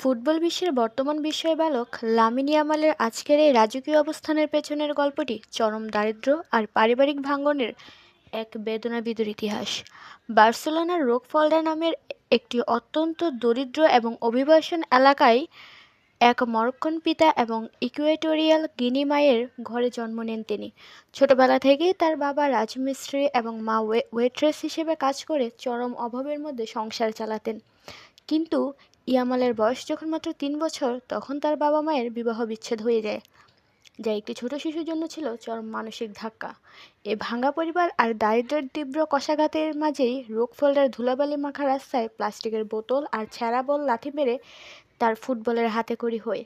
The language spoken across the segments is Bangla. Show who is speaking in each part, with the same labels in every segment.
Speaker 1: ফুটবল বিশ্বের বর্তমান বিস্ময় বালক লামিন ইয়ামালের আজকের এই রাজকীয় অবস্থানের পেছনের গল্পটি চরম দারিদ্র্য আর পারিবারিক ভাঙনের এক বেদনাবিধুর ইতিহাস। বার্সেলোনার রোকফোর্ডে নামের একটি অত্যন্ত দরিদ্র এবং অভিবাসন এলাকায় এক মরক্কোন পিতা এবং ইকুয়েটোরিয়াল গিনি মায়ের ঘরে জন্ম নেন তিনি। ছোটবেলা থেকেই তার বাবা রাজমিস্ত্রি এবং মা ওয়েট্রেস হিসেবে কাজ করে চরম অভাবের মধ্যে সংসার চালাতেন। কিন্তু ইয়ামালের বয়স যখন মাত্র ৩ বছর, তখন তার বাবা মায়ের বিবাহ বিচ্ছেদ হয়ে যায়, যা একটি ছোট শিশুর জন্য ছিল চরম মানসিক ধাক্কা। এ ভাঙা পরিবার আর দারিদ্র্যের তীব্র কষাঘাতের মাঝেই রোকফোর্ডের ধুলাবালি মাখা রাস্তায় প্লাস্টিকের বোতল আর ছেঁড়া বল লাথি মেরে তার ফুটবলের হাতেখড়ি হয়ে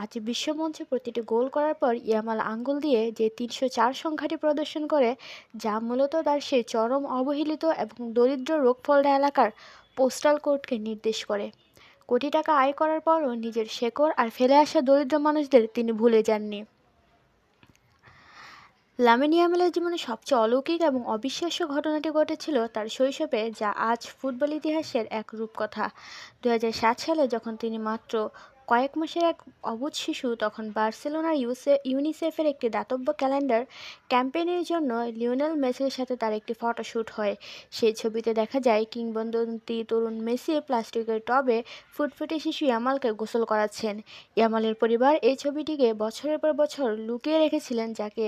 Speaker 1: আজ বিশ্বমঞ্চে প্রতিটি গোল করার পর ইয়ামাল আঙ্গুল দিয়ে যে ৩০৪ সংখ্যাটি প্রদর্শন করে, যা মূলত তার সেই চরম অবহেলিত এবং দরিদ্র রোকফোর্ডে এলাকার পোস্টাল কোডকে নির্দেশ করে। কোটি টাকা আয় করার পরও নিজের শেকড় আর ফেলে আসা দরিদ্র মানুষদের তিনি ভুলে যাননি। লামিন ইয়ামালের জীবনে সবচেয়ে অলৌকিক এবং অবিশ্বাস্য ঘটনাটি ঘটেছিল তার শৈশবে, যা আজ ফুটবল ইতিহাসের এক রূপকথা। ২০০৭ সালে যখন তিনি মাত্র কয়েক মাসের এক অবুঝ শিশু, তখন বার্সেলোনার ইউনিসেফের একটি দাতব্য ক্যালেন্ডার ক্যাম্পেইনের জন্য লিওনেল মেসির সাথে তার একটি ফটোশ্যুট হয়। সেই ছবিতে দেখা যায় কিংবদন্তি তরুণ মেসি প্লাস্টিকের টবে ফুটফুটে শিশু ইয়ামালকে গোসল করাচ্ছেন। ইয়ামালের পরিবার এই ছবিটিকে বছরের পর বছর লুকিয়ে রেখেছিলেন, যাকে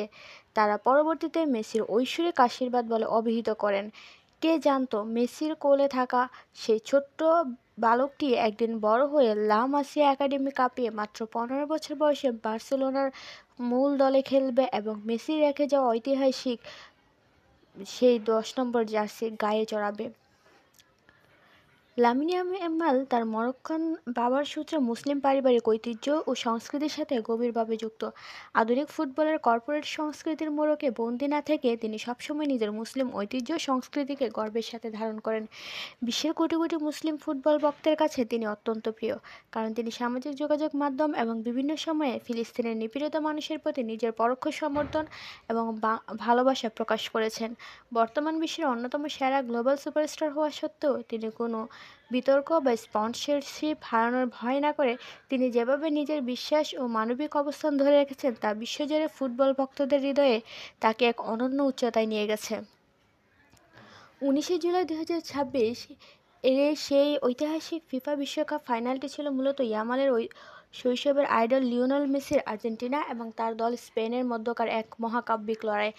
Speaker 1: তারা পরবর্তীতে মেসির ঐশ্বরিক আশীর্বাদ বলে অভিহিত করেন। কে জানত মেসির কোলে থাকা সেই ছোট্ট বালকটি একদিন বড় হয়ে লা মাসিয়া একাডেমি কাঁপিয়ে মাত্র ১৫ বছর বয়সে বার্সেলোনার মূল দলে খেলবে এবং মেসি রেখে যাওয়া ঐতিহাসিক সেই ১০ নম্বর জার্সি গায়ে চড়াবে। লামিন ইয়ামাল তার মরক্কান বাবার সূত্রে মুসলিম পারিবারিক ঐতিহ্য ও সংস্কৃতির সাথে গভীরভাবে যুক্ত। আধুনিক ফুটবলের কর্পোরেট সংস্কৃতির মোড়কে বন্দী না থেকে তিনি সবসময় নিজের মুসলিম ঐতিহ্য সংস্কৃতিকে গর্বের সাথে ধারণ করেন। বিশ্বের কোটি কোটি মুসলিম ফুটবল ভক্তের কাছে তিনি অত্যন্ত প্রিয়, কারণ তিনি সামাজিক যোগাযোগ মাধ্যম এবং বিভিন্ন সময়ে ফিলিস্তিনের নিপীড়িত মানুষের প্রতি নিজের পরোক্ষ সমর্থন এবং ভালোবাসা প্রকাশ করেছেন। বর্তমান বিশ্বের অন্যতম সেরা গ্লোবাল সুপারস্টার হওয়া সত্ত্বেও তিনি কোনো বিতর্ক বা স্পন্সরশিপ হারানোর ভয় না করে তিনি যেভাবে নিজের বিশ্বাস ও মানবিক অবস্থান ধরে রেখেছেন, তা বিশ্বজুড়ে ফুটবল ভক্তদের হৃদয়ে তাকে এক অনন্য উচ্চতায় নিয়ে গেছে। ১৯শে জুলাই ২০২৬ এর সেই ঐতিহাসিক ফিফা বিশ্বকাপ ফাইনালটি ছিল মূলত ইয়ামালের শৈশবের আইডল লিওনেল মেসির আর্জেন্টিনা এবং তার দল স্পেনের মধ্যকার এক মহাকাব্যিক লড়াই।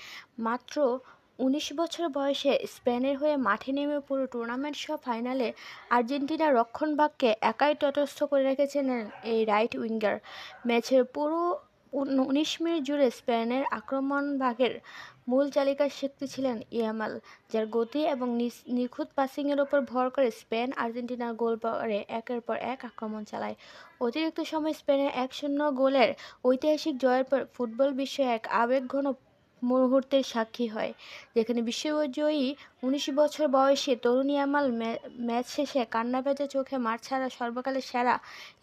Speaker 1: মাত্র ১৯ বছর বয়সে স্পেনের হয়ে মাঠে নেমে পুরো টুর্নামেন্ট সহ ফাইনালে আর্জেন্টিনার রক্ষণভাগকে একাই তটস্থ করে রেখেছিলেন এই রাইট উইঙ্গার। ম্যাচের পুরো ১৯ মিনিট জুড়ে স্পেনের আক্রমণভাগের মূল চালিকার শক্তি ছিলেন ইয়ামাল, যার গতি এবং নিখুঁত পাসিংয়ের ওপর ভর করে স্পেন আর্জেন্টিনার গোলবারে একের পর এক আক্রমণ চালায়। অতিরিক্ত সময় স্পেনের ১-০ গোলের ঐতিহাসিক জয়ের পর ফুটবল বিশ্ব এক আবেগঘন মুহূর্তের সাক্ষী হয়, যেখানে বিশ্বজয়ী ১৯ বছর বয়সী তরুণ ইয়ামাল ম্যাচ শেষে কান্না ভেজা চোখে মাঠ ছাড়া সর্বকালের সেরা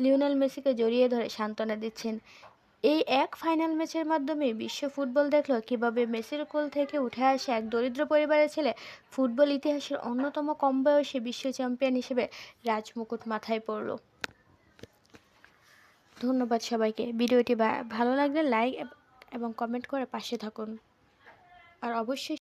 Speaker 1: লিওনেল মেসিকে জড়িয়ে ধরে সান্ত্বনা দিচ্ছেন। এই এক ফাইনাল ম্যাচের মাধ্যমে বিশ্ব ফুটবল দেখল কীভাবে মেসির কোল থেকে উঠে আসা এক দরিদ্র পরিবারের ছেলে ফুটবল ইতিহাসের অন্যতম কম বয়সী বিশ্ব চ্যাম্পিয়ন হিসেবে রাজমুকুট মাথায় পড়ল। ধন্যবাদ সবাইকে। ভিডিওটি ভালো লাগলে লাইক এবং কমেন্ট করে পাশে থাকুন, আর অবশ্যই